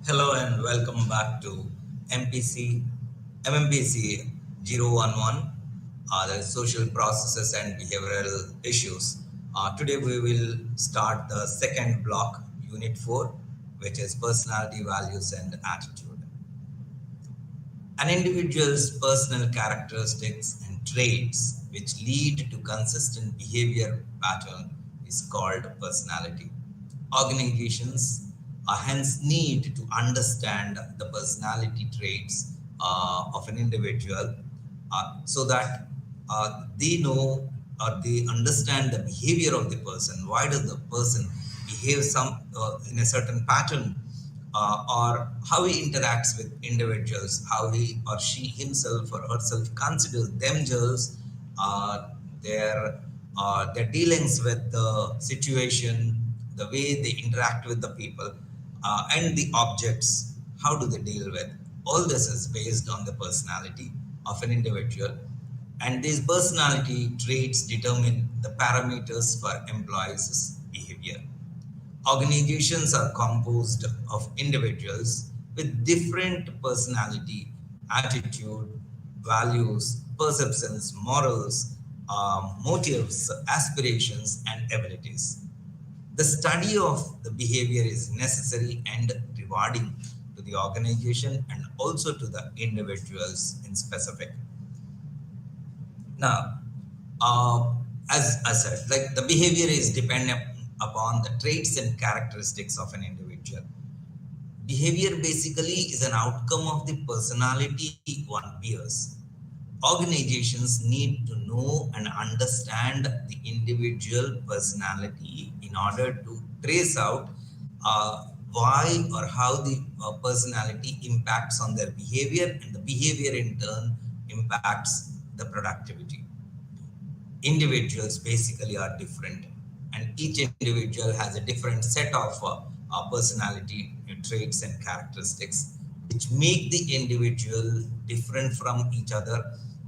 Hello and welcome back to MPC, MMPC 011, the social processes and behavioral issues. Today we will start the second block, Unit 4, which is personality, values, and attitude. An individual's personal characteristics and traits which lead to consistent behavior pattern is called personality. Organizations hence need to understand the personality traits of an individual so that they know or they understand the behavior of the person. Why does the person behave in a certain pattern, or how he interacts with individuals, how he or she himself or herself considers themselves, their their dealings with the situation, the way they interact with the people, and the objects. How do they deal with? All this is based on the personality of an individual, and these personality traits determine the parameters for employees' behavior. Organizations are composed of individuals with different personality, attitude, values, perceptions, morals, motives, aspirations, and abilities. The study of the behavior is necessary and rewarding to the organization and also to the individuals in specific. Now, uh, as I said, like the behavior is dependent upon the traits and characteristics of an individual. Behavior basically is an outcome of the personality one bears. Organizations need to know and understand the individual personality in order to trace out why or how the personality impacts on their behavior, and the behavior in turn impacts the productivity. Individuals basically are different, and each individual has a different set of personality traits and characteristics which make the individual different from each other,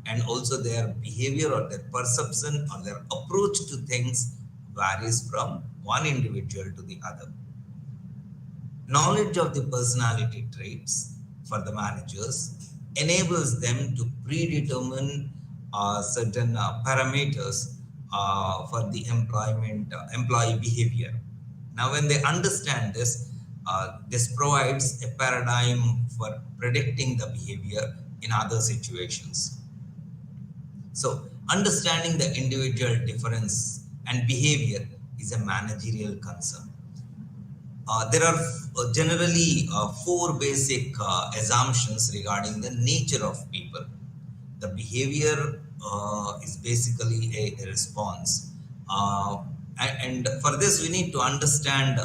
and also their behavior or their perception or their approach to things varies from one individual to the other. Knowledge of the personality traits for the managers enables them to predetermine certain parameters for the employee behavior. Now, when they understand this, this provides a paradigm for predicting the behavior in other situations. So, understanding the individual difference and behavior is a managerial concern. There are generally four basic assumptions regarding the nature of people. The behavior is basically a response. And for this, we need to understand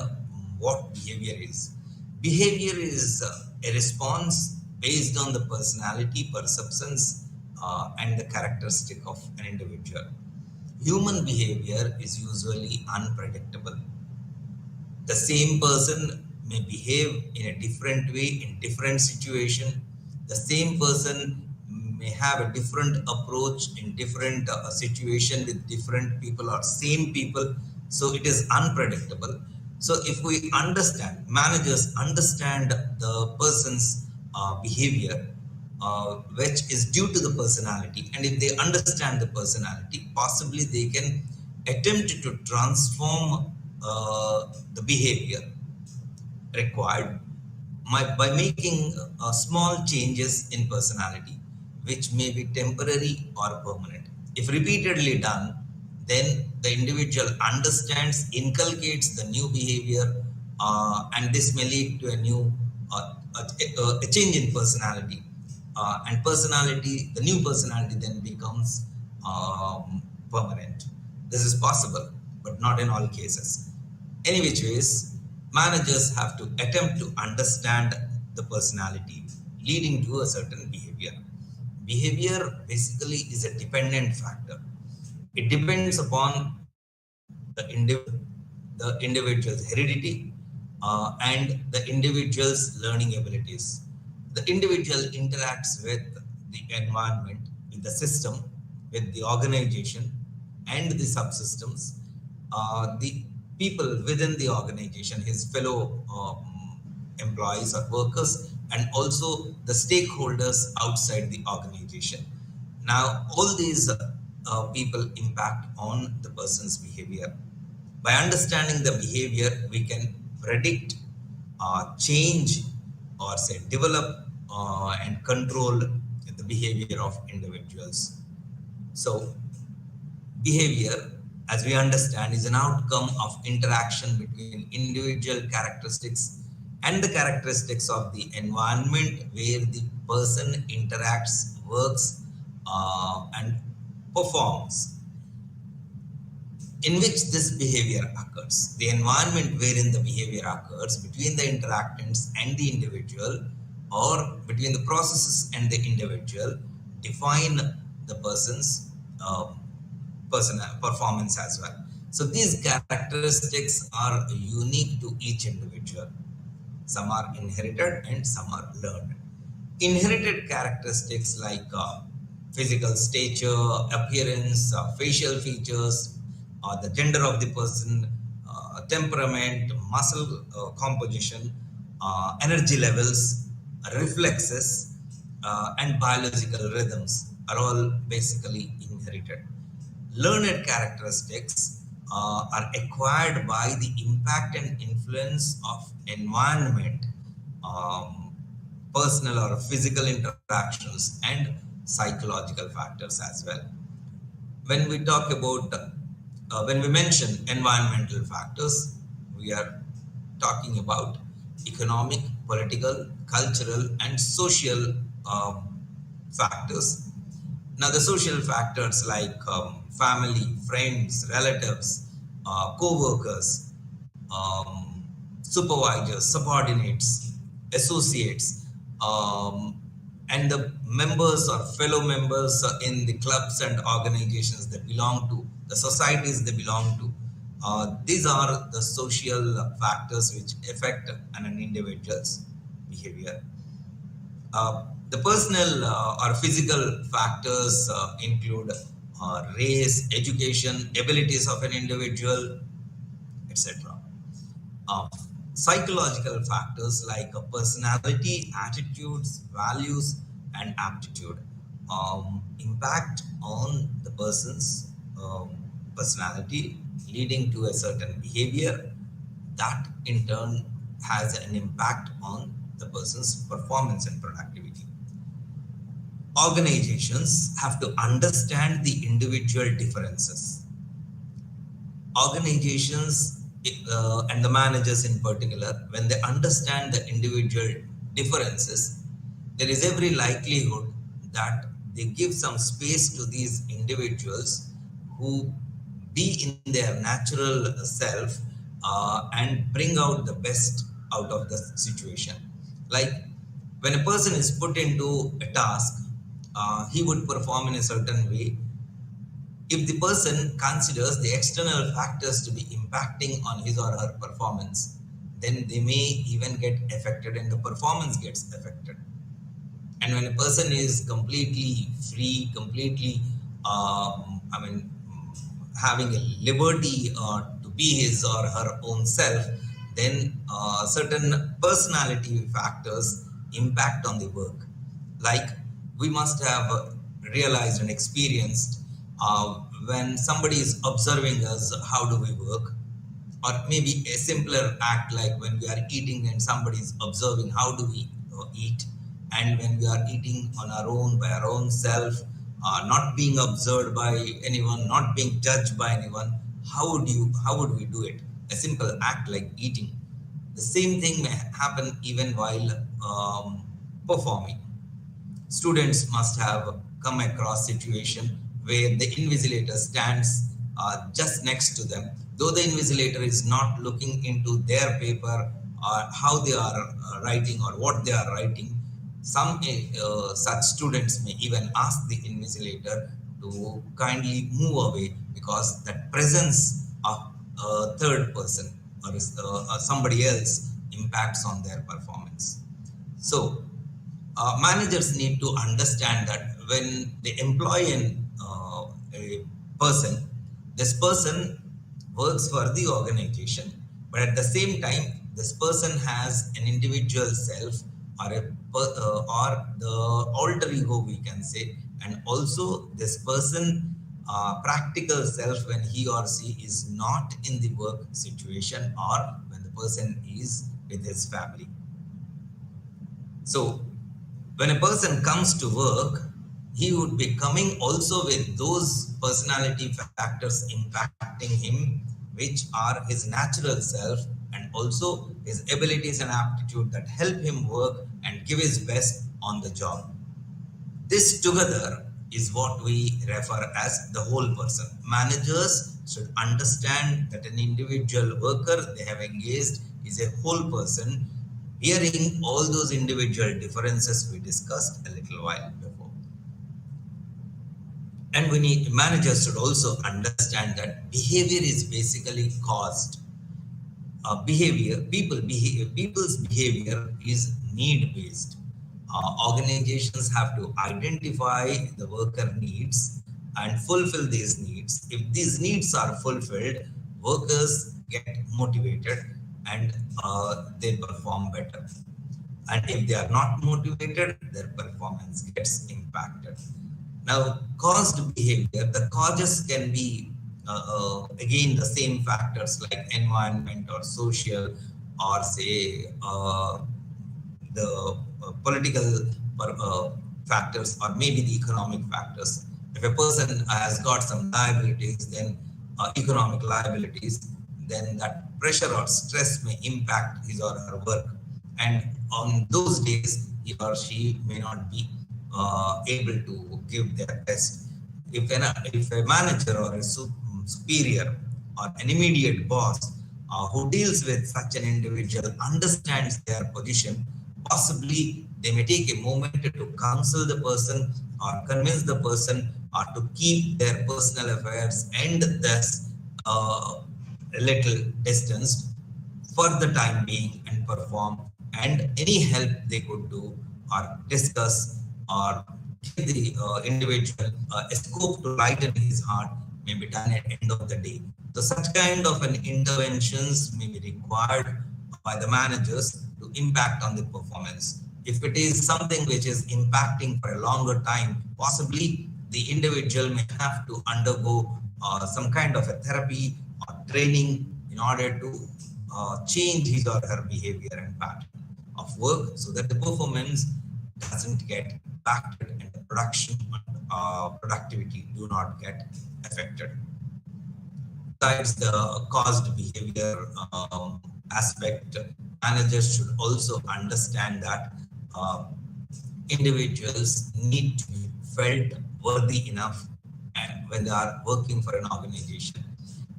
what behavior is. Behavior is a response based on the personality, perceptions, and the characteristic of an individual. Human behavior is usually unpredictable. The same person may behave in a different way in different situation. The same person may have a different approach in different situation with different people or same people. So it is unpredictable. So if we understand, managers understand the person's behavior, which is due to the personality, and if they understand the personality, possibly they can attempt to transform the behavior required by making small changes in personality, which may be temporary or permanent. If repeatedly done, then the individual understands, inculcates the new behavior, and this may lead to a new a change in personality. And personality, the new personality then becomes permanent. This is possible, but not in all cases. Any which ways, managers have to attempt to understand the personality leading to a certain behavior. Behavior basically is a dependent factor. It depends upon the individual's heredity and the individual's learning abilities. The individual interacts with the environment, with the system, with the organization, and the subsystems, the people within the organization, his fellow employees or workers, and also the stakeholders outside the organization. Now, all these people impact on the person's behavior. By understanding the behavior, we can predict, change, or say develop and control the behavior of individuals. So, behavior, as we understand, is an outcome of interaction between individual characteristics and the characteristics of the environment where the person interacts, works, and performs, in which this behavior occurs. The environment wherein the behavior occurs between the interactants and the individual, or between the processes and the individual, define the person's personal performance as well. So these characteristics are unique to each individual. Some are inherited and some are learned. Inherited characteristics like physical stature, appearance, facial features, the gender of the person, temperament, muscle composition, energy levels, reflexes, and biological rhythms are all basically inherited. Learned characteristics are acquired by the impact and influence of environment, um, personal or physical interactions, and psychological factors as well. When we talk about, when we mention environmental factors, we are talking about economic, political, cultural, and social factors. Now, the social factors like family, friends, relatives, co-workers, supervisors, subordinates, associates, and the members or fellow members in the clubs and organizations that belong to, the societies they belong to. These are the social factors which affect an individual's behavior. The personal or physical factors include race, education, abilities of an individual, etc. Uh, Psychological factors like personality, attitudes, values, and aptitude impact on the person's personality, leading to a certain behavior that in turn has an impact on the person's performance and productivity. Organizations have to understand the individual differences. Organizations and the managers in particular, when they understand the individual differences, there is every likelihood that they give some space to these individuals who be in their natural self and bring out the best out of the situation. Like when a person is put into a task, he would perform in a certain way. If the person considers the external factors to be impacting on his or her performance, then they may even get affected and the performance gets affected. And when a person is completely free, completely, having a liberty to be his or her own self, then certain personality factors impact on the work. Like we must have realized and experienced when somebody is observing us, how do we work? Or maybe a simpler act like when we are eating and somebody is observing, how do we eat? And when we are eating on our own, by our own self, not being observed by anyone, not being judged by anyone, how would we do it? A simple act like eating. The same thing may happen even while performing. Students must have come across situation where the invigilator stands just next to them. Though the invigilator is not looking into their paper or how they are writing or what they are writing, some such students may even ask the invigilator to kindly move away because that presence of a third person or somebody else impacts on their performance. So managers need to understand that when they employ a person, this person works for the organization, but at the same time, this person has an individual self or or the alter ego, we can say, and also this person practical self when he or she is not in the work situation or when the person is with his family. So when a person comes to work, he would be coming also with those personality factors impacting him, which are his natural self and also his abilities and aptitude that help him work and give his best on the job. This together is what we refer as the whole person. Managers should understand that an individual worker they have engaged is a whole person, hearing all those individual differences we discussed a little while before. And we need managers should also understand that behavior is basically caused. People's behavior is need based. Organizations have to identify the worker needs and fulfill these needs. If these needs are fulfilled, workers get motivated and they perform better. And if they are not motivated, their performance gets impacted. Now, caused behavior, the causes can be again the same factors like environment or social or say the political factors or maybe the economic factors. If a person has got some liabilities, then economic liabilities, then that pressure or stress may impact his or her work. And on those days, he or she may not be able to give their best. If a manager or a superior or an immediate boss who deals with such an individual understands their position, possibly they may take a moment to counsel the person or convince the person or to keep their personal affairs and thus a little distanced for the time being and perform, and any help they could do or discuss or give the individual a scope to lighten his heart may be done at the end of the day. So such kind of an interventions may be required by the managers to impact on the performance. If it is something which is impacting for a longer time, possibly the individual may have to undergo some kind of a therapy or training in order to change his or her behavior and pattern of work so that the performance doesn't get impacted and the production productivity do not get affected. Besides the caused behavior aspect, managers should also understand that individuals need to be felt worthy enough and when they are working for an organization.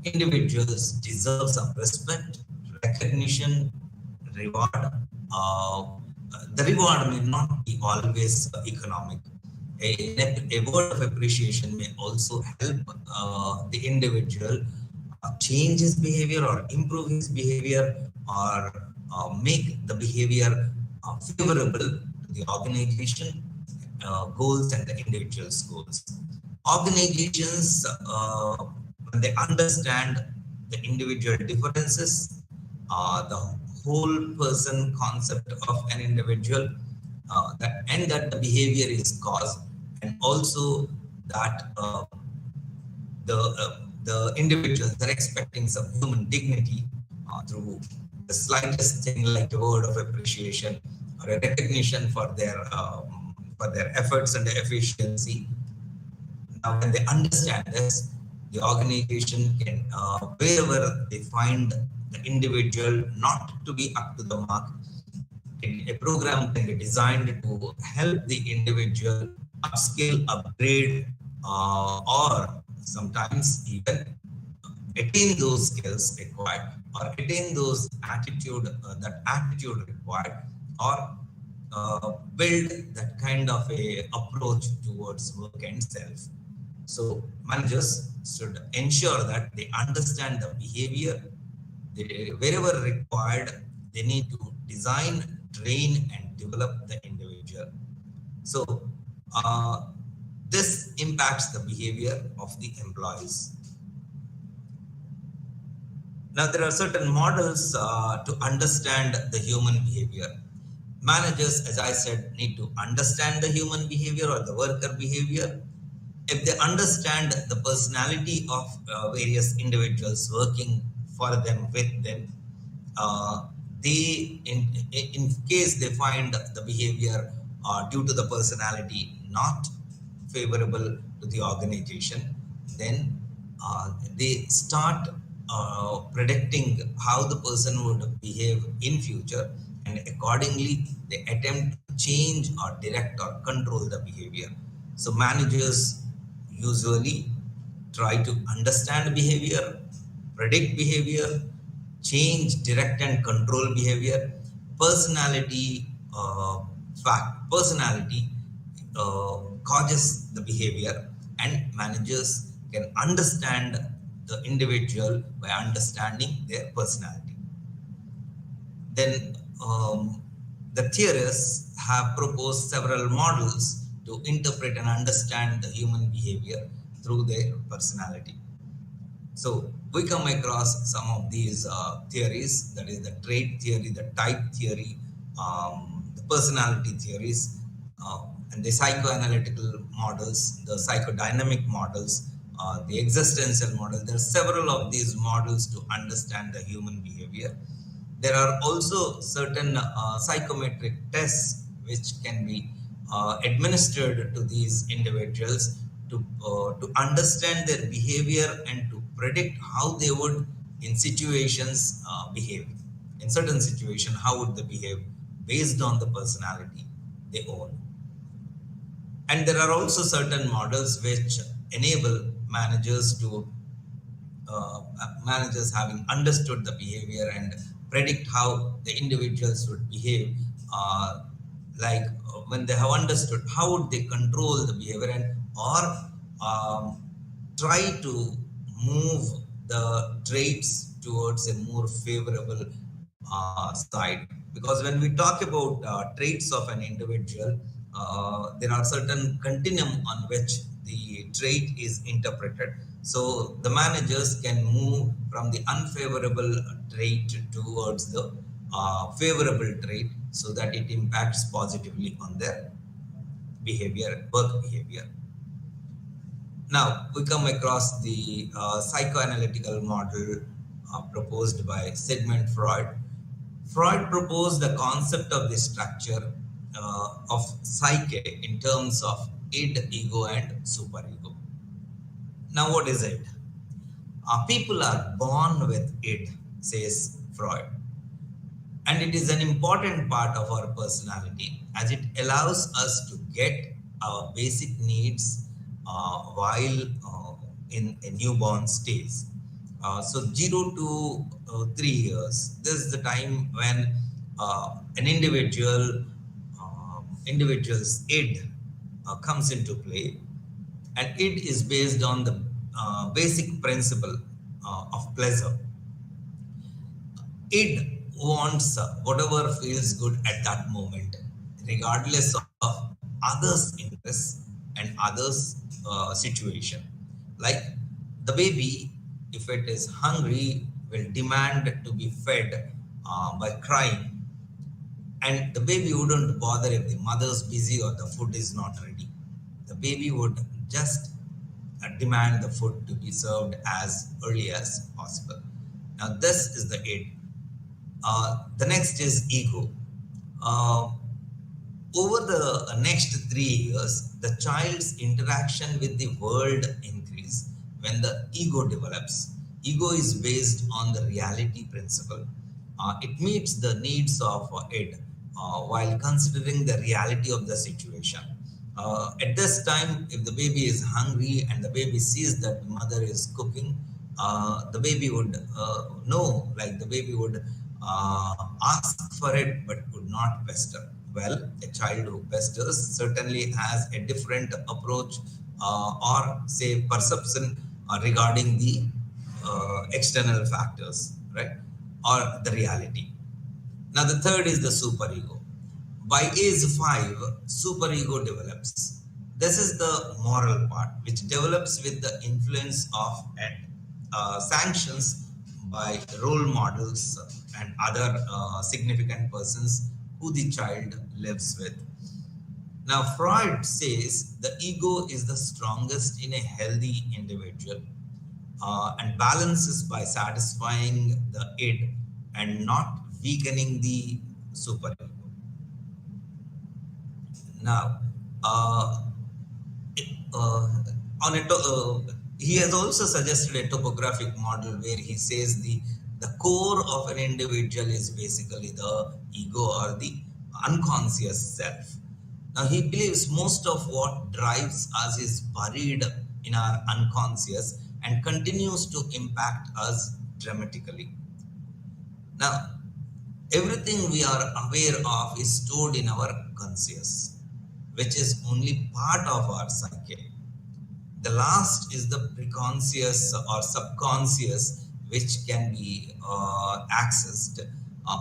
Individuals deserve some respect, recognition, reward. The reward may not be always economic. A word of appreciation may also help the individual change his behavior or improve his behavior or make the behavior favorable to the organization goals and the individual's goals. Organizations, when they understand the individual differences, the whole person concept of an individual, that the behavior is caused, and also that the individuals are expecting some human dignity through the slightest thing like a word of appreciation or a recognition for their efforts and efficiency. Now, when they understand this, the organization can, wherever they find the individual not to be up to the mark, a program can be designed to help the individual upskill, upgrade, or sometimes even attain those skills required or attain those that attitude required or build that kind of a approach towards work and self. So managers should ensure that they understand the behavior. Wherever required, they need to design, train, and develop the individual. So this impacts the behavior of the employees. Now, there are certain models to understand the human behavior. Managers, as I said, need to understand the human behavior or the worker behavior. If they understand the personality of various individuals working for them, with them, uh, they, in case they find the behavior due to the personality not favorable to the organization, then they start predicting how the person would behave in future, and accordingly they attempt to change or direct or control the behavior. So managers usually try to understand behavior, predict behavior, change, direct, and control behavior. Personality, personality causes the behavior, and managers can understand the individual by understanding their personality. Then the theorists have proposed several models to interpret and understand the human behavior through their personality. So we come across some of these theories, that is the trait theory, the type theory, the personality theories, and the psychoanalytical models, the psychodynamic models, the existential model. There are several of these models to understand the human behavior. There are also certain psychometric tests which can be administered to these individuals to understand their behavior and to predict how they would in situations behave. In certain situation, how would they behave based on the personality they own. And there are also certain models which enable managers to managers having understood the behavior and predict how the individuals would behave, like when they have understood how would they control the behavior, and or try to move the traits towards a more favorable side. Because when we talk about traits of an individual, there are certain continuum on which the trait is interpreted. So the managers can move from the unfavorable trait towards the favorable trait so that it impacts positively on their behavior, work behavior. Now we come across the psychoanalytical model proposed by Sigmund Freud. Freud proposed the concept of the structure of psyche in terms of id, ego, and superego. Now, what is it? People are born with it, says Freud, and it is an important part of our personality as it allows us to get our basic needs while in a newborn stage. So 0 to 3 years, this is the time when an individual's id comes into play, and id is based on the basic principle of pleasure. Id wants whatever feels good at that moment, regardless of others' interests and others' situation. Like the baby, if it is hungry, will demand to be fed by crying, and the baby wouldn't bother if the mother's busy or the food is not ready. The baby would just demand the food to be served as early as possible. Now, this is the id. The next is ego. Uh, Over the next 3 years, the child's interaction with the world increase when the ego develops. Ego is based on the reality principle. It meets the needs of id while considering the reality of the situation. At this time, if the baby is hungry and the baby sees that the mother is cooking, the baby would know, like the baby would ask for it but would not pester. Well, a child who pesters certainly has a different approach or say perception regarding the external factors, right? Or the reality. Now, the third is the superego. By age 5, superego develops. This is the moral part, which develops with the influence of and sanctions by role models and other significant persons who the child lives with. Now, Freud says the ego is the strongest in a healthy individual and balances by satisfying the id and not weakening the superego. Now, uh, uh, he has also suggested a topographic model where he says the core of an individual is basically the ego or the unconscious self. Now he believes most of what drives us is buried in our unconscious and continues to impact us dramatically. Now, everything we are aware of is stored in our conscious, which is only part of our psyche. The last is the preconscious or subconscious, which can be accessed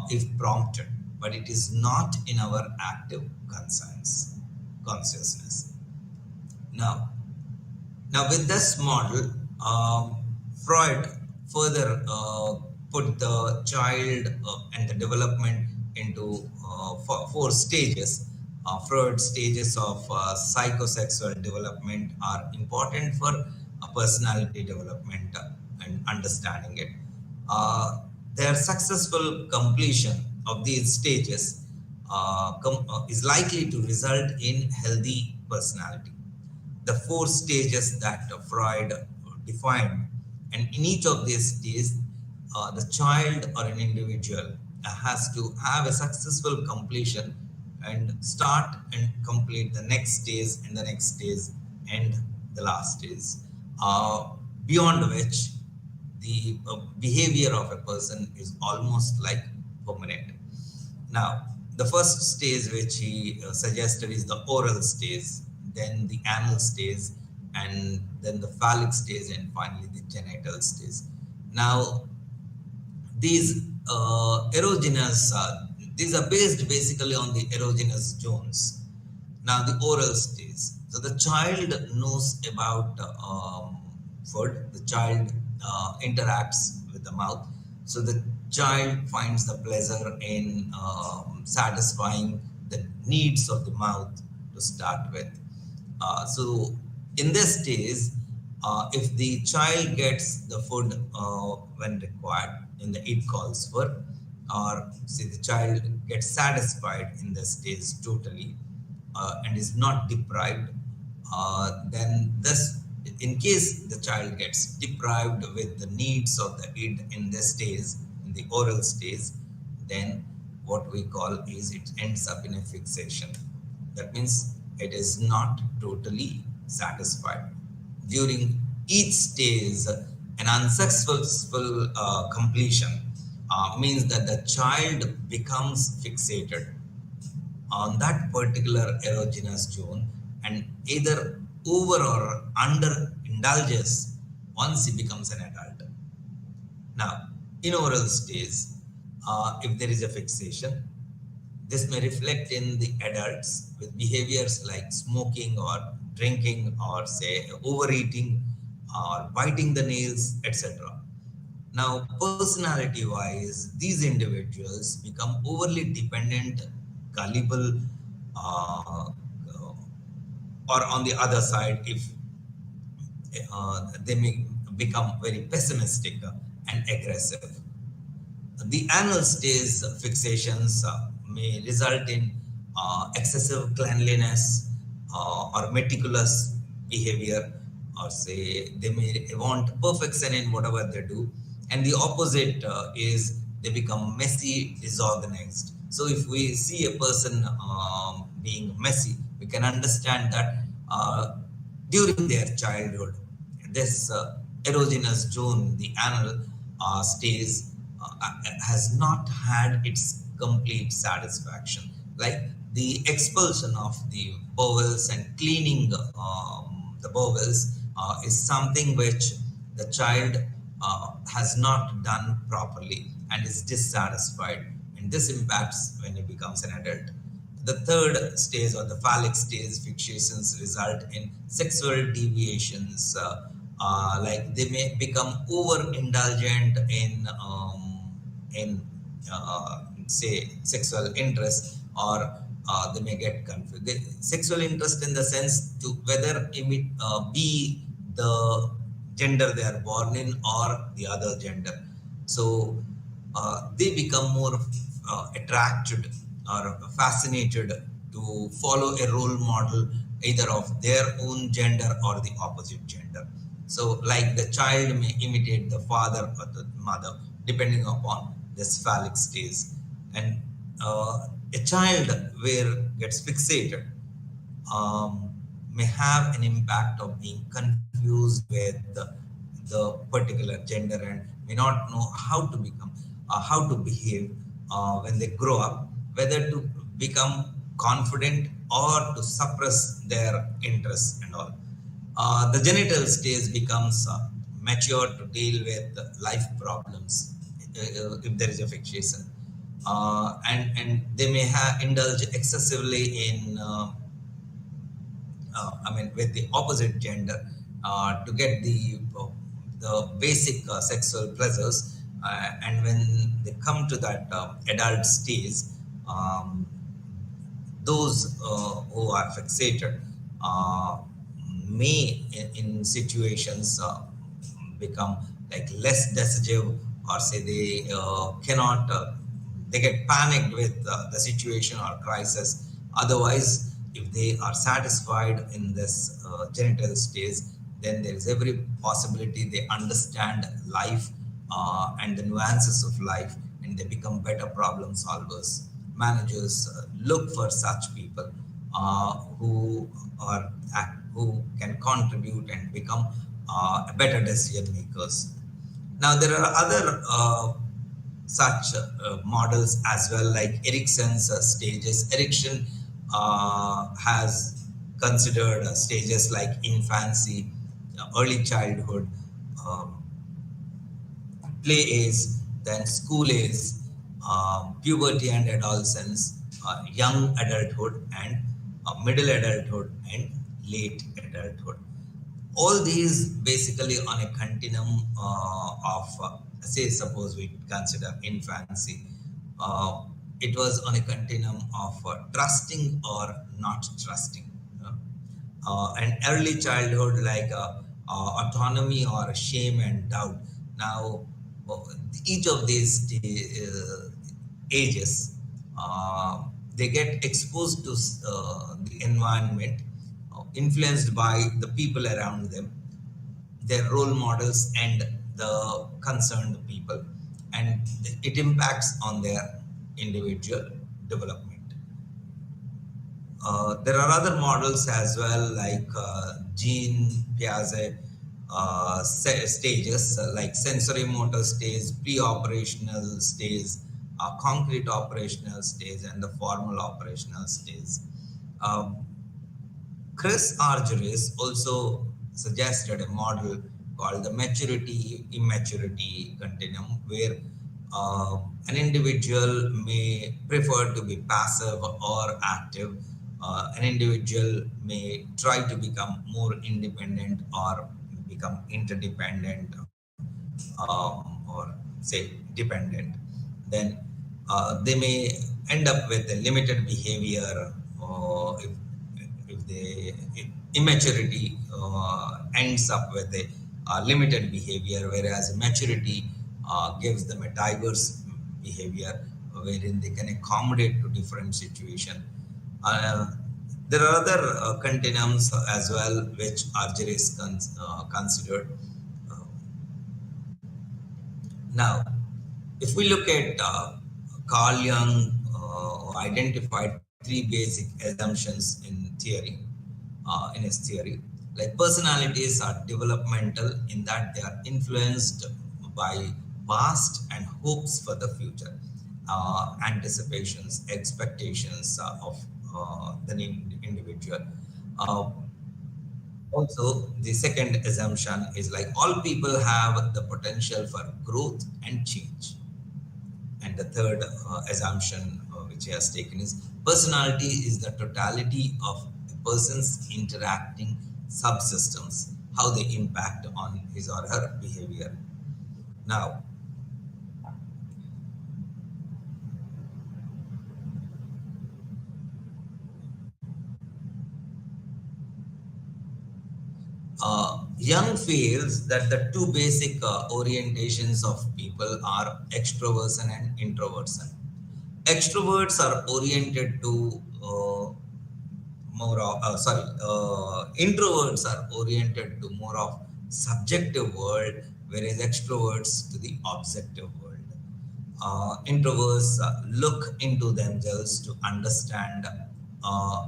if prompted, but it is not in our active consciousness. Now, now with this model, Freud further put the child and the development into four stages. Freud's stages of psychosexual development are important for personality development and understanding it. Their successful completion of these stages is likely to result in healthy personality. The four stages that Freud defined, and in each of these stages, the child or an individual has to have a successful completion and start and complete the next stage and the next stage and the last stage, uh, beyond which the behavior of a person is almost like permanent. Now, the first stage which he suggested is the oral stage, then the anal stage, and then the phallic stage, and finally the genital stage. Now, these erogenous, these are based basically on the erogenous zones. Now, the oral stage. So the child knows about food. The child interacts with the mouth. So the child finds the pleasure in satisfying the needs of the mouth to start with. So in this stage, if the child gets the food when required, then the it calls for, or say the child gets satisfied in this stage totally and is not deprived, then this, in case the child gets deprived with the needs of the id in this stage, in the oral stage, then what we call is it ends up in a fixation. That means it is not totally satisfied. During each stage, an unsuccessful completion means that the child becomes fixated on that particular erogenous zone and either over or under indulges once he becomes an adult. Now, in oral stage, if there is a fixation, this may reflect in the adults with behaviors like smoking or drinking or say overeating or biting the nails, etc. Now, personality wise, these individuals become overly dependent, gullible, uh, or on the other side, if they may become very pessimistic and aggressive. The anal stage fixations may result in excessive cleanliness or meticulous behavior, or say they may want perfection in whatever they do. And the opposite is they become messy, disorganized. So if we see a person being messy, we can understand that during their childhood, this erogenous zone, the anal stage, has not had its complete satisfaction. Like the expulsion of the bowels and cleaning the bowels is something which the child has not done properly and is dissatisfied, and this impacts when he becomes an adult. The third stage or the phallic stage fixations result in sexual deviations Like they may become overindulgent in say sexual interest, or they may get confused. Sexual interest in the sense to whether be the gender they are born in or the other gender. So they become more attracted or fascinated to follow a role model either of their own gender or the opposite gender. So, like the child may imitate the father or the mother depending upon the cephalic stage, and a child where gets fixated may have an impact of being confused with the particular gender and may not know how to behave when they grow up, whether to become confident or to suppress their interests and all. The genital stage becomes mature to deal with life problems if there is a fixation. And they may indulge excessively in with the opposite gender to get the basic sexual pleasures. And when they come to that adult stage, um, those who are fixated may, in situations, become like less decisive, or say they cannot, they get panicked with the situation or crisis. Otherwise, if they are satisfied in this genital stage, then there is every possibility they understand life and the nuances of life, and they become better problem solvers. Managers look for such people who can contribute and become better decision makers. Now, there are other such models as well, like Erickson's stages. Erickson has considered stages like infancy, early childhood, um, play age, then school age, puberty and adolescence, young adulthood, and middle adulthood, and late adulthood. All these basically on a continuum of, say, suppose we consider infancy. Uh, it was on a continuum of trusting or not trusting. And early childhood, like autonomy or shame and doubt. Now, uh, each of these ages, they get exposed to the environment, influenced by the people around them, their role models, and the concerned people, and it impacts on their individual development. There are other models as well, like Jean Piaget stages, like sensory motor stage, pre-operational stage, concrete operational stage, and the formal operational stage. Um, Chris Argyris also suggested a model called the maturity immaturity continuum, where an individual may prefer to be passive or active. An individual may try to become more independent or become interdependent, or say dependent. Then they may end up with a limited behavior, if immaturity ends up with a limited behavior, whereas maturity gives them a diverse behavior wherein they can accommodate to different situation. Uh, there are other continuums as well which Argyris considered. Uh, Now, if we look at Carl Jung identified three basic assumptions in his theory. Like personalities are developmental in that they are influenced by past and hopes for the future, anticipations, expectations of the individual. Uh, Also, the second assumption is like all people have the potential for growth and change. And the third assumption which he has taken is personality is the totality of a person's interacting subsystems. how they impact on his or her behavior. Now, Young feels that the two basic orientations of people are extroversion and introversion. Extroverts are oriented to more of, introverts are oriented to more of subjective world, whereas extroverts to the objective world. Introverts look into themselves to understand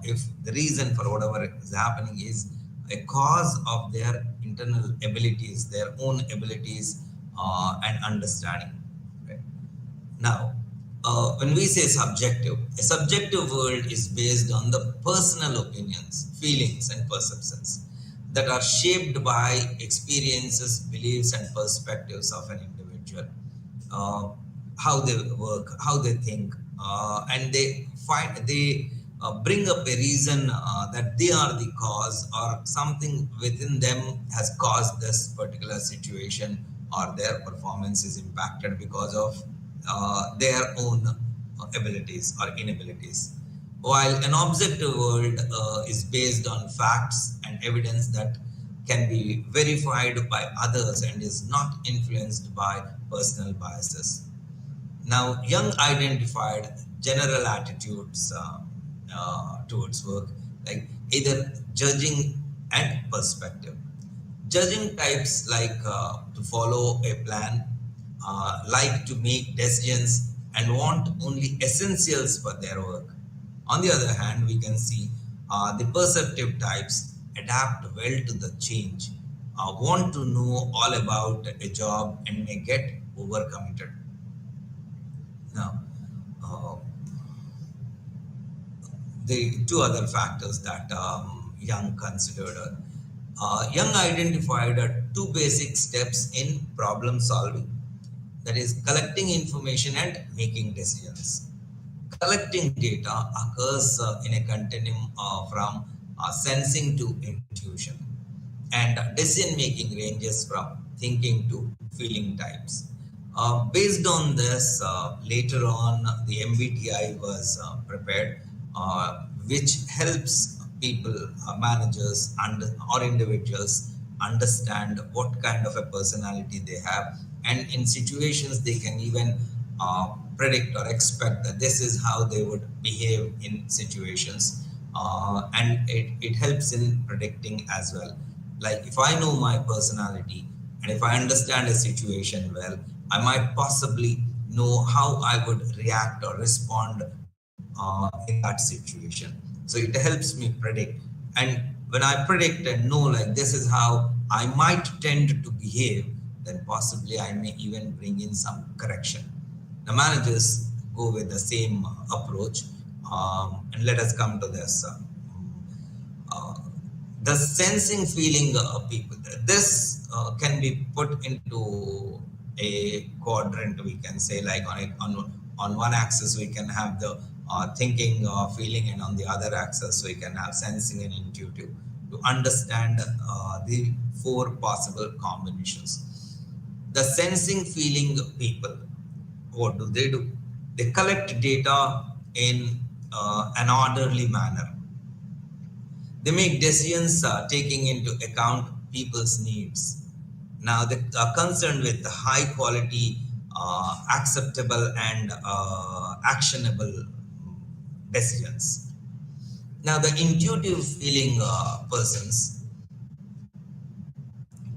if the reason for whatever is happening is a cause of their internal abilities, their own abilities, and understanding. Right? Now, when we say subjective, a subjective world is based on the personal opinions, feelings, and perceptions that are shaped by experiences, beliefs, and perspectives of an individual. Uh, how they work, how they think, and they bring up a reason that they are the cause or something within them has caused this particular situation or their performance is impacted because of their own abilities or inabilities. While an objective world is based on facts and evidence that can be verified by others and is not influenced by personal biases. Now, Young identified general attitudes towards work, like either judging and perspective. Judging types like to follow a plan, like to make decisions, and want only essentials for their work. On the other hand, we can see the perceptive types adapt well to the change, want to know all about a job, and may get overcommitted. Now, uh, the two other factors that Young considered. Young identified two basic steps in problem solving, that is, collecting information and making decisions. Collecting data occurs in a continuum from sensing to intuition, and decision making ranges from thinking to feeling types. Based on this, later on, the MBTI was prepared, which helps people, managers, or individuals understand what kind of a personality they have. And in situations, they can even predict or expect that this is how they would behave in situations. And it helps in predicting as well. Like if I know my personality and if I understand a situation well, I might possibly know how I would react or respond in that situation. So it helps me predict. And when I predict and know like this is how I might tend to behave, then possibly I may even bring in some correction. The managers go with the same approach. And let us come to this. Uh, the sensing feeling people, this can be put into a quadrant, we can say, like on one axis we can have the thinking, feeling, and on the other axis we can have sensing and intuitive, to understand the four possible combinations. The sensing feeling people, what do? They collect data in an orderly manner. They make decisions taking into account people's needs. Now, they are concerned with the high quality, acceptable, and actionable decisions. Now, the intuitive feeling persons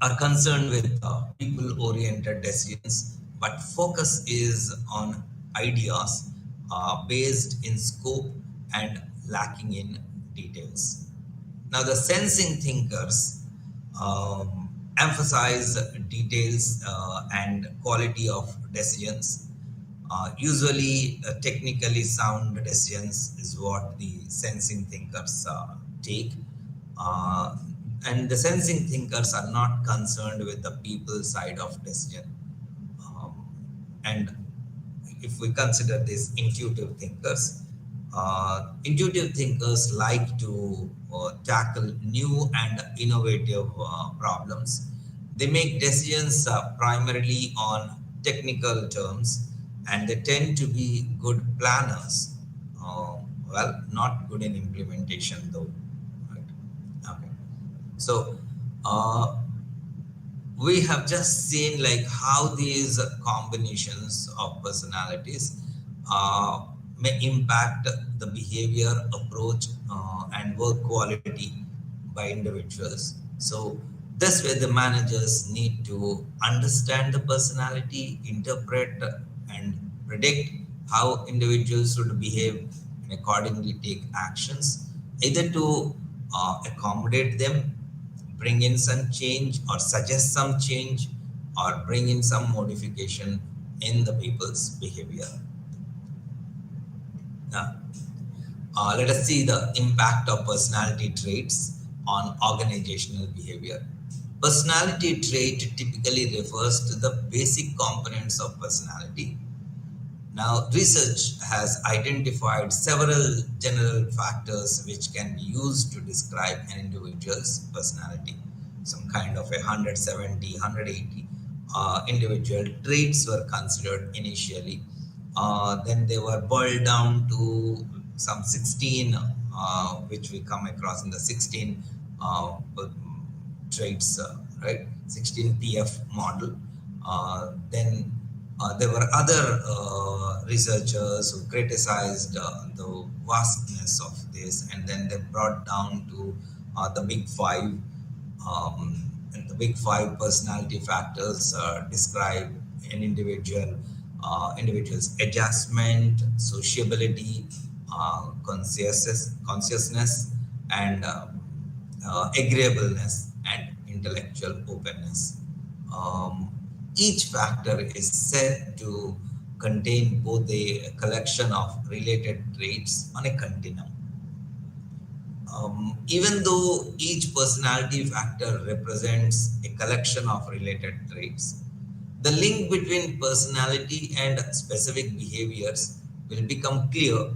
are concerned with people oriented decisions, but focus is on ideas based in scope and lacking in details. Now, the sensing thinkers emphasize details and quality of decisions. Usually, technically sound decisions is what the sensing thinkers take. Uh, and the sensing thinkers are not concerned with the people side of decision. And if we consider these intuitive thinkers, Intuitive thinkers like to tackle new and innovative problems. They make decisions primarily on technical terms, and they tend to be good planners. Not good in implementation though. Right? Okay. So, uh, we have just seen like how these combinations of personalities uh, may impact the behavior, approach, and work quality by individuals. So this way the managers need to understand the personality, interpret and predict how individuals should behave, and accordingly take actions either to accommodate them, bring in some change or suggest some change, or bring in some modification in the people's behavior. Now, let us see the impact of personality traits on organizational behavior. Personality trait typically refers to the basic components of personality. Now, research has identified several general factors which can be used to describe an individual's personality. Some kind of 170, 180 individual traits were considered initially. Then they were boiled down to some 16, which we come across in the 16 traits, right? 16 PF model. Then there were other researchers who criticized the vastness of this, and then they brought down to the big five. And the big five personality factors describe an individual's adjustment, sociability, consciousness, and agreeableness and intellectual openness. Each factor is said to contain both a collection of related traits on a continuum. Even though each personality factor represents a collection of related traits, the link between personality and specific behaviors will become clear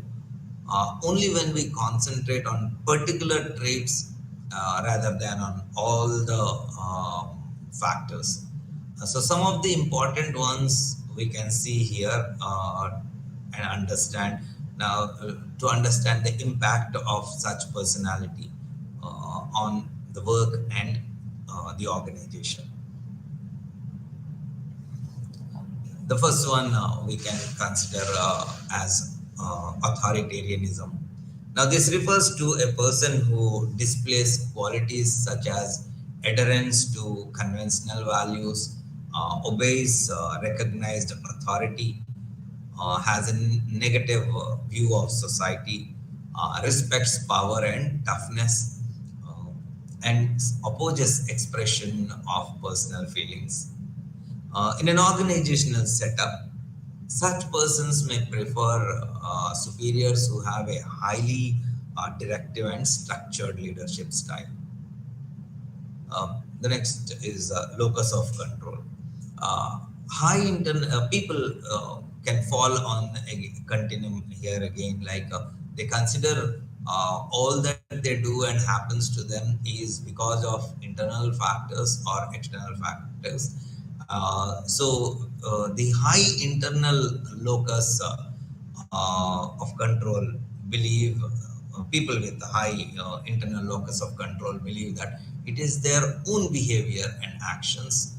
only when we concentrate on particular traits rather than on all the factors. So some of the important ones we can see here and understand now to understand the impact of such personality on the work and the organization. The first one we can consider as authoritarianism. Now, this refers to a person who displays qualities such as adherence to conventional values, obeys recognized authority, has a negative view of society, respects power and toughness, uh, and opposes expression of personal feelings. In an organizational setup, such persons may prefer superiors who have a highly directive and structured leadership style. The next is locus of control. People can fall on a continuum here again, like they consider all that they do and happens to them is because of internal factors or external factors. The high internal locus of control believe people with high internal locus of control believe that it is their own behavior and actions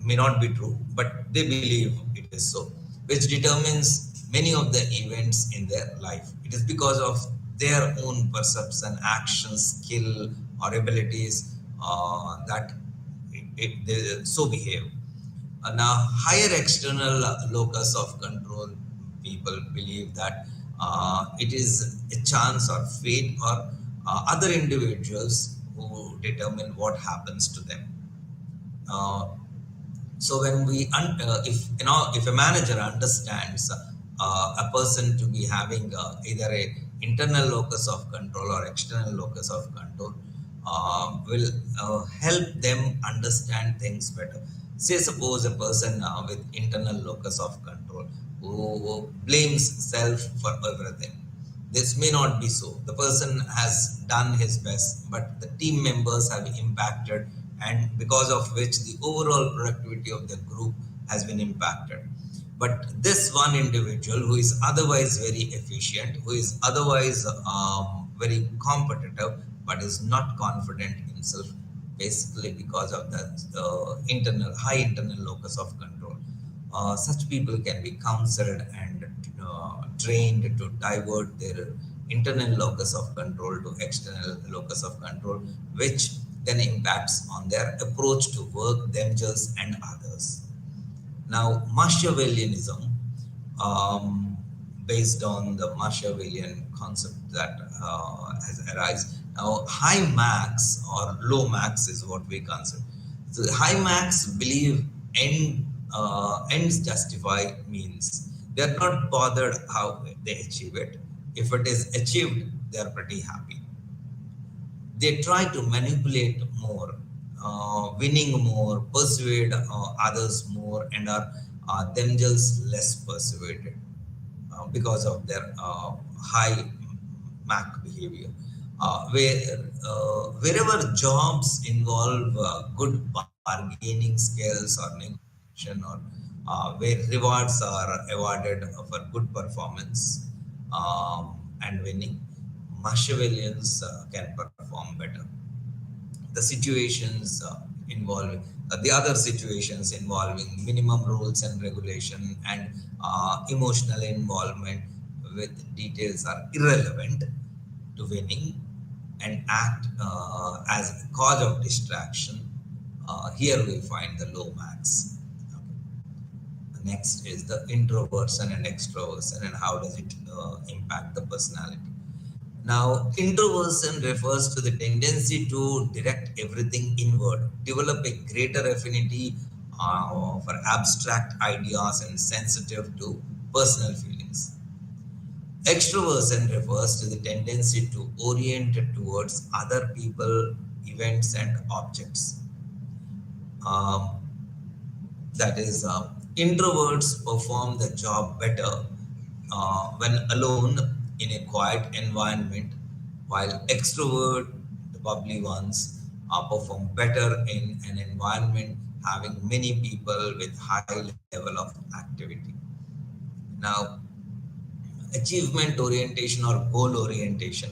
may not be true, but they believe it is so, which determines many of the events in their life. It is because of their own perception, actions, skill, or abilities that they so behave. Now, higher external locus of control, people believe that it is a chance or fate or other individuals who determine what happens to them. Uh, so when if a manager understands a person to be having either a internal locus of control or external locus of control, will help them understand things better. Say suppose a person with internal locus of control who blames self for everything. This may not be so. The person has done his best, but the team members have impacted, and because of which the overall productivity of the group has been impacted. But this one individual who is otherwise very efficient, who is otherwise very competitive, but is not confident in himself, basically because of the internal high internal locus of control. Such people can be counseled and trained to divert their internal locus of control to external locus of control, which then impacts on their approach to work, themselves, and others. Now, Machiavellianism, um, based on the Machiavellian concept that has arisen. Now, high max or low max is what we consider. So, high max believe ends justify means. They are not bothered how they achieve it. If it is achieved, they are pretty happy. They try to manipulate more, winning more, persuade others more, and are themselves less persuaded because of their high Mac behavior. Wherever jobs involve good bargaining skills or negotiation, or where rewards are awarded for good performance and winning, Machiavellians can perform better. The situations involving the other situations involving minimum rules and regulation and emotional involvement with details are irrelevant to winning and act as a cause of distraction. Here we find the low max. Okay. The next is the introversion and extroversion, and how does it impact the personality. Now, introversion refers to the tendency to direct everything inward, develop a greater affinity for abstract ideas, and sensitive to personal feelings. Extroversion refers to the tendency to orient towards other people, events, and objects. Um, that is, introverts perform the job better when alone in a quiet environment, while extrovert, the bubbly ones, perform better in an environment having many people with high level of activity. Now, achievement orientation or goal orientation.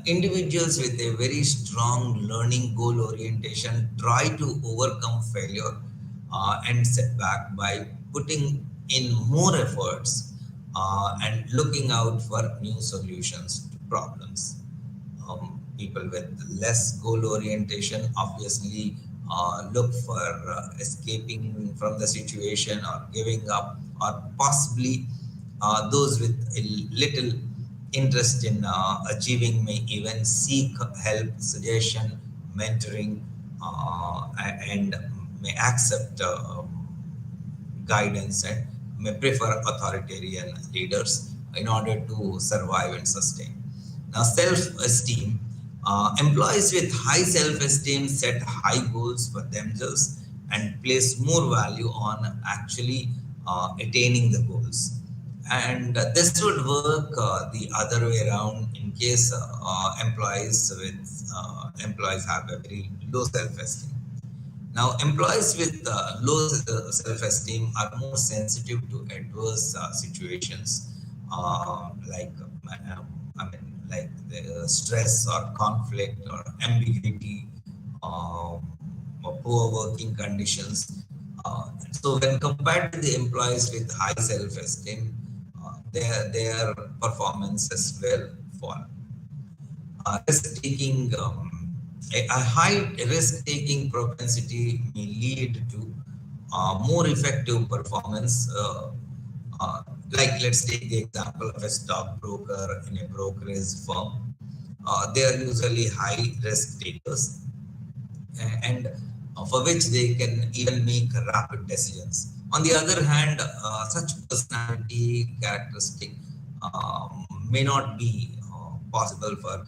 Individuals with a very strong learning goal orientation try to overcome failure and setback by putting in more efforts and looking out for new solutions to problems. People with less goal orientation obviously look for escaping from the situation or giving up, or possibly those with a little interest in achieving may even seek help, suggestion, mentoring, and may accept guidance, and may prefer authoritarian leaders in order to survive and sustain. Now, self-esteem. Employees with high self-esteem set high goals for themselves and place more value on actually attaining the goals. And this would work the other way around in case employees have a very low self-esteem. Now, employees with low self-esteem are more sensitive to adverse situations, like like the stress or conflict or ambiguity, or poor working conditions. So, when compared to the employees with high self-esteem, their performance as well fall. Risk-taking, a high risk-taking propensity may lead to more effective performance. Like, let's take the example of a stockbroker in a brokerage firm. They are usually high risk takers, and for which they can even make rapid decisions. On the other hand, such personality characteristic may not be possible for,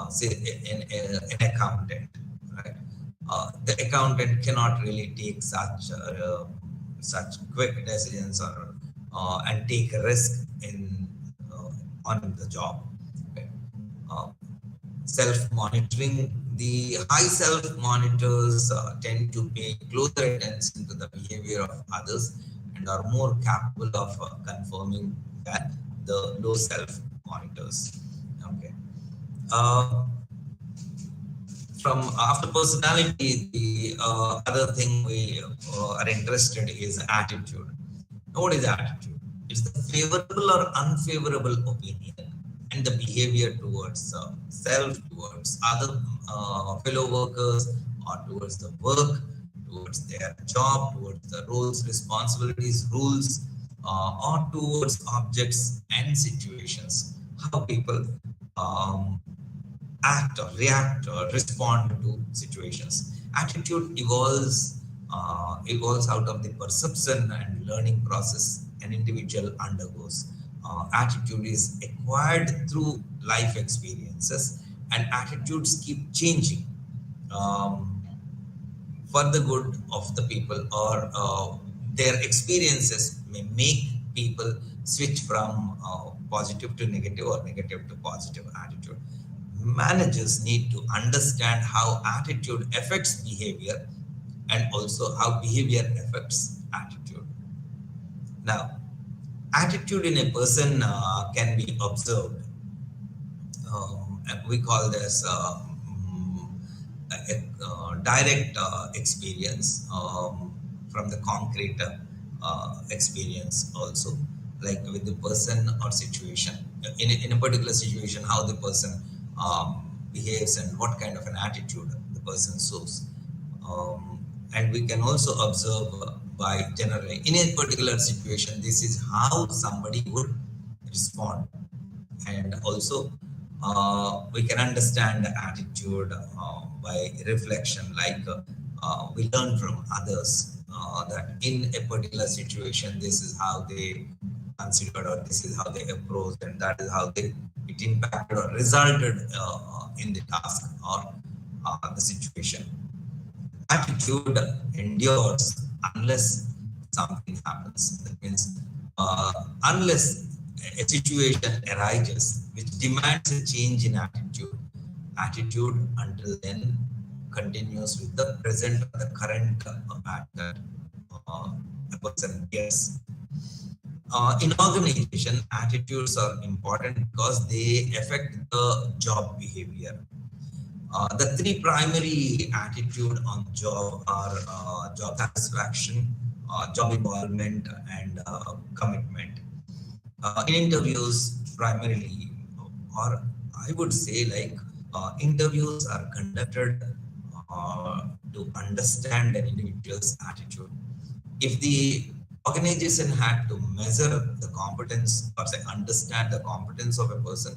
say, an accountant, right? The accountant cannot really take such quick decisions or and take a risk in on the job. Okay. Uh, Self-monitoring. The high self-monitors tend to pay closer attention to the behavior of others and are more capable of confirming that the low self-monitors. Okay. Uh, from after personality, the other thing we are interested is attitude. Now, what is attitude? It's the favorable or unfavorable opinion and the behavior towards self, towards other fellow workers, or towards the work, towards their job, towards the roles, responsibilities, rules, or towards objects and situations. How people um, act or react or respond to situations. Attitude evolves out of the perception and learning process an individual undergoes. Attitude is acquired through life experiences, and attitudes keep changing. Um, for the good of the people, or their experiences may make people switch from positive to negative or negative to positive attitude. Managers need to understand how attitude affects behavior and also how behavior affects attitude. Now, attitude in a person can be observed. And we call this a direct experience from the concrete experience also, like with the person or situation. In a particular situation, how the person behaves and what kind of an attitude the person shows. And we can also observe by generally in a particular situation, this is how somebody would respond. And also we can understand the attitude by reflection, like we learn from others that in a particular situation this is how they considered, or this is how they approached, and that is how they it impacted or resulted in the task or the situation. Attitude endures unless something happens. That means, unless a situation arises which demands a change in attitude, attitude until then continues with the present or the current matter a person gets. In organization, attitudes are important because they affect the job behavior. The three primary attitude on job are job satisfaction, job involvement, and commitment. In interviews, primarily, or I would say like interviews are conducted to understand an individual's attitude. If the organization had to measure the competence or say understand the competence of a person,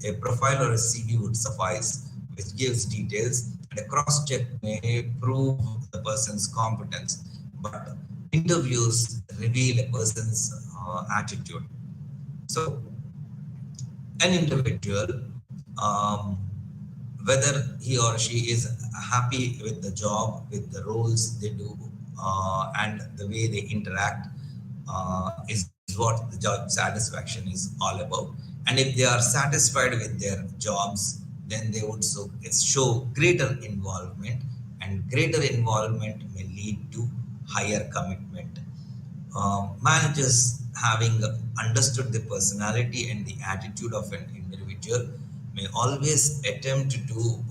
a profile or a CV would suffice, which gives details, and a cross check may prove the person's competence. But interviews reveal a person's attitude. So, an individual, um, whether he or she is happy with the job, with the roles they do, and the way they interact, is what the job satisfaction is all about. And if they are satisfied with their jobs, then they would show greater involvement, and greater involvement may lead to higher commitment. Managers, having understood the personality and the attitude of an individual, may always attempt to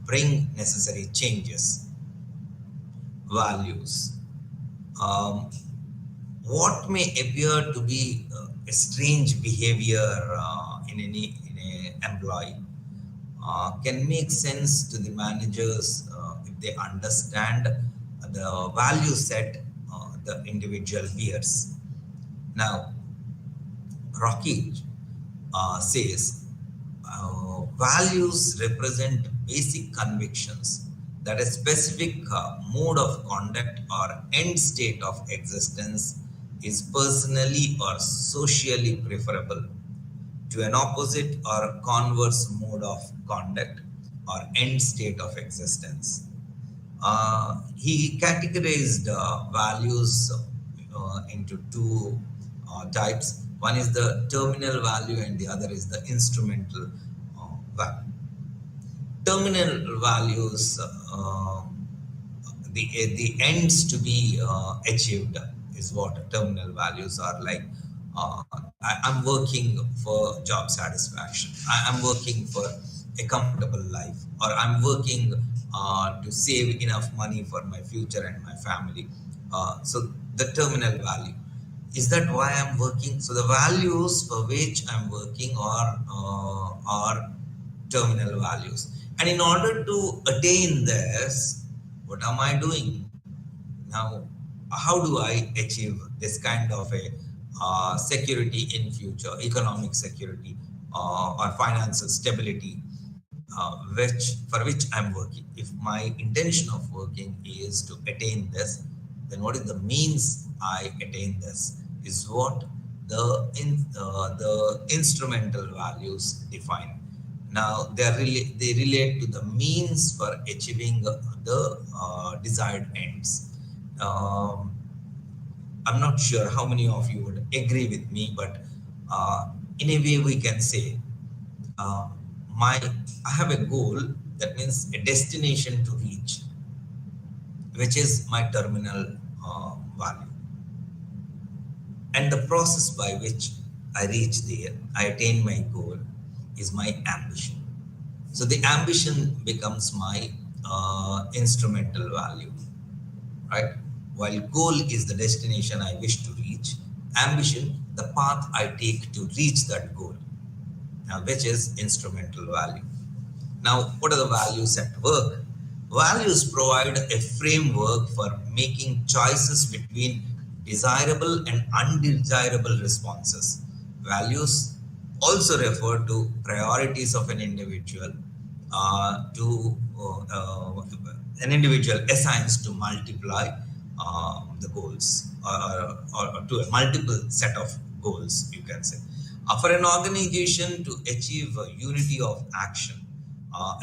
bring necessary changes. Values. Um, what may appear to be a strange behavior in a employee can make sense to the managers if they understand the value set the individual bears. Now, Rocky says values represent basic convictions that a specific mode of conduct or end state of existence is personally or socially preferable to an opposite or converse mode of conduct or end state of existence. He categorized values into two types. One is the terminal value and the other is the instrumental value. Terminal values, the ends to be achieved is what terminal values are like. I'm working for job satisfaction. I'm working for a comfortable life, or I'm working to save enough money for my future and my family. So the terminal value, is that why I'm working? So the values for which I'm working are terminal values. And in order to attain this, what am I doing? Now, how do I achieve this kind of a security in future, economic security or financial stability, which I'm working? If my intention of working is to attain this, then what is the means I attain this? Is what the instrumental values define. Now they relate to the means for achieving the desired ends. Um, I'm not sure how many of you would agree with me, but in a way we can say uh, my I have a goal, that means a destination to reach, which is my terminal value, and the process by which I reach there, I attain my goal, is my ambition. So the ambition becomes my instrumental value, right? While goal is the destination I wish to reach, ambition, the path I take to reach that goal, which is instrumental value. Now, what are the values at work? Values provide a framework for making choices between desirable and undesirable responses. Values also refer to priorities of to an individual assigns to multiply the goals, or to a multiple set of goals, you can say. For an organization to achieve a unity of action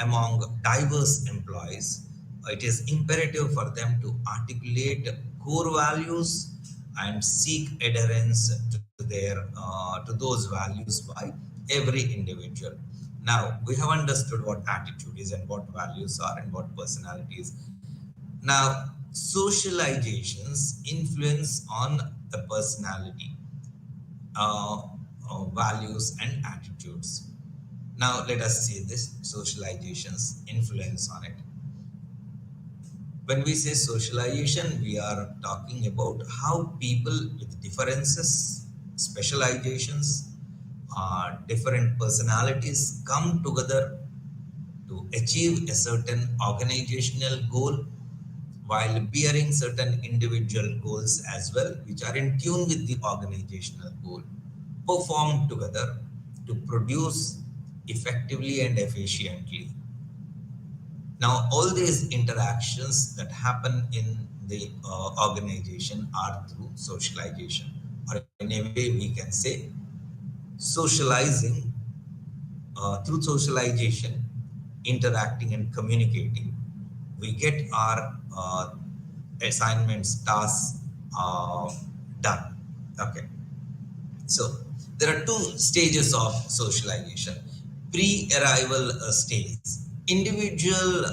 among diverse employees, it is imperative for them to articulate core values and seek adherence to those values by every individual. Now we have understood what attitude is and what values are and what personality is. Now socializations influence on the personality, values and attitudes. Now let us see this socializations influence on it. When we say socialization, we are talking about how people with differences, specializations, different personalities come together to achieve a certain organizational goal, while bearing certain individual goals as well, which are in tune with the organizational goal, perform together to produce effectively and efficiently. Now, all these interactions that happen in the organization are through socialization, or in a way we can say socializing. Through socialization, interacting and communicating, we get our assignments, tasks done. Okay. So there are two stages of socialization. Pre-arrival stages. Individual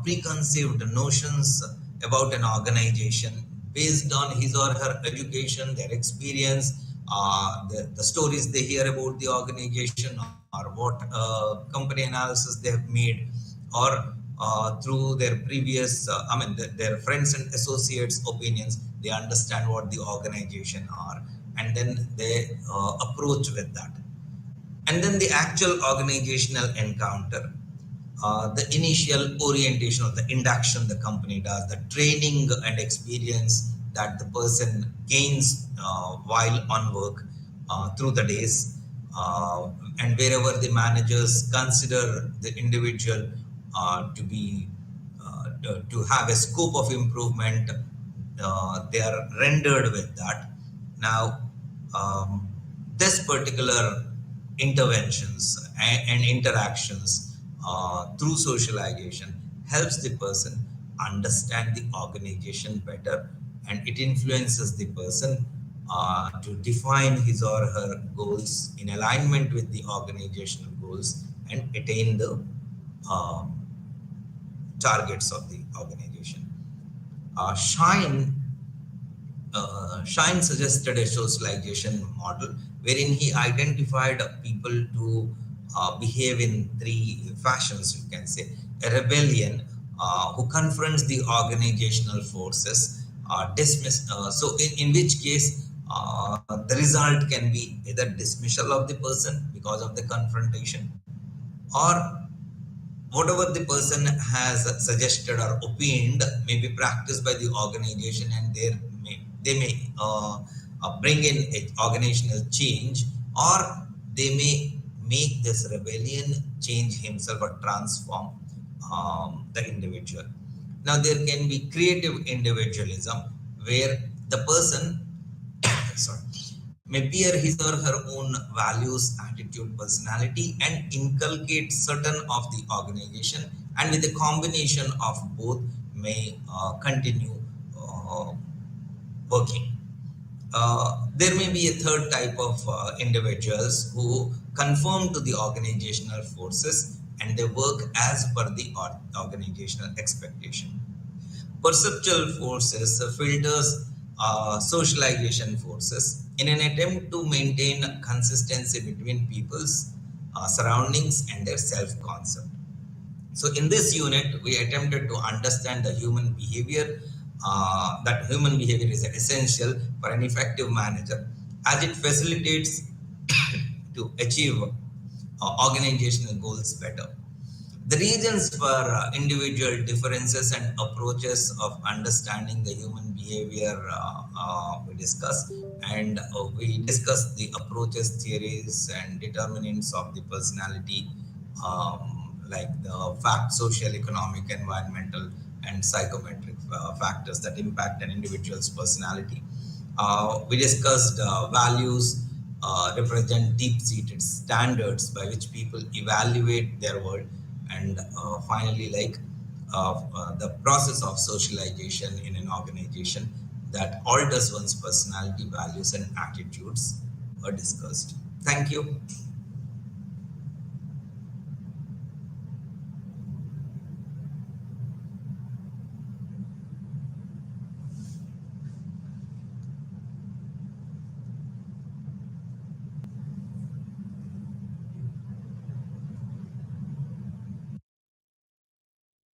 preconceived notions about an organization based on his or her education, their experience, the stories they hear about the organization, or what company analysis they have made, or through their previous, their friends and associates' opinions, they understand what the organization are, and then they approach with that. And then the actual organizational encounter, the initial orientation or the induction the company does, the training and experience that the person gains while on work through the days, and wherever the managers consider the individual to be to have a scope of improvement, they are rendered with that. Now, this particular interventions and interactions through socialization helps the person understand the organization better, and it influences the person to define his or her goals in alignment with the organizational goals and attain the uh, targets of the organization. Shine suggested a socialization model wherein he identified people to behave in three fashions, you can say. A rebellion who confronts the organizational forces, in which case the result can be either dismissal of the person because of the confrontation, or whatever the person has suggested or opined may be practiced by the organization, and they may bring in a organizational change, or they may make this rebellion change himself or transform the individual. Now there can be creative individualism where the person sorry, may bear his or her own values, attitude, personality, and inculcate certain of the organization, and with a combination of both may continue uh, working. There may be a third type of individuals who conform to the organizational forces and they work as per the organizational expectation. Perceptual forces filters socialization forces in an attempt to maintain consistency between people's surroundings and their self-concept. So in this unit, we attempted to understand the human behavior, that human behavior is essential for an effective manager as it facilitates to achieve organizational goals better. The reasons for individual differences and approaches of understanding the human behavior we discussed, and we discussed the approaches, theories, and determinants of the personality, like the fact, social, economic, environmental, and psychometric factors that impact an individual's personality. We discussed values represent deep-seated standards by which people evaluate their world, and finally, like the process of socialization in an organization that alters one's personality, values, and attitudes were discussed. Thank you.